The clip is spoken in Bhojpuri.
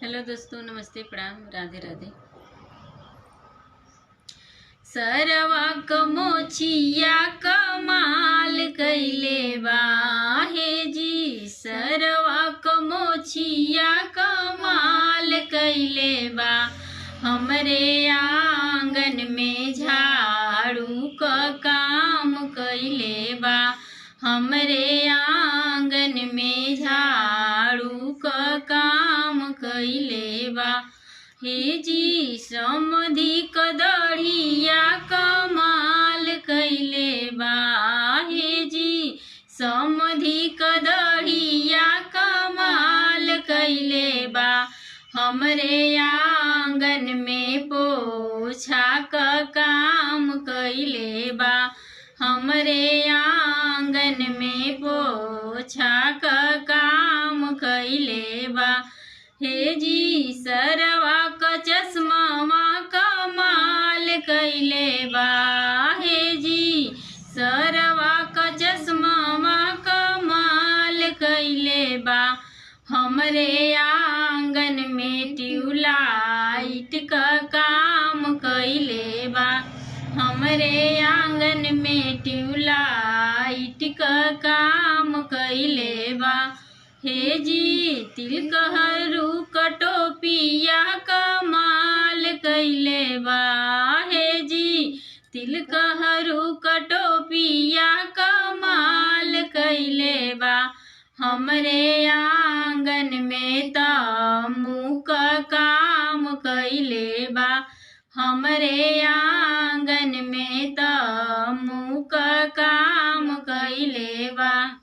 हेलो दोस्तों, नमस्ते, प्रणाम, राधे राधे। सरवा कमोछिया कमाल कैले बा हे जी, सरवा कमोछिया कमाल कैले बा। हमरे आंगन में झाड़ू का काम कैले बा। हमरे आंगन में झाड़ू का काम कैले बा। हे जी, समधि कदड़िया कमाल कैले बा। हे जी, समधि कदड़िया कमाल कैले बा। हमरे आंगन में पोछा का काम कैले बा। हमरे आंगन में पोछा का काम कैले बा। हे जी, सरवा का चश्मा कमाल कैले बा। हे जी, सरवा का चश्मा कमाल कैले बा। हमरे आंगन में ट्यूबलाइट का काम कैले बा। हमरे आंगन में ट्यूबलाइट का काम कैले बा। हे जी, तिलकहरू कटोपिया कमाल कैले बा। हे जी, तिलकहरू कटोपिया कमाल कैले बा। हमरे आंगन में तम्बू का काम कैले बा। हमरे आंगन में तम्बू का काम कैले बा।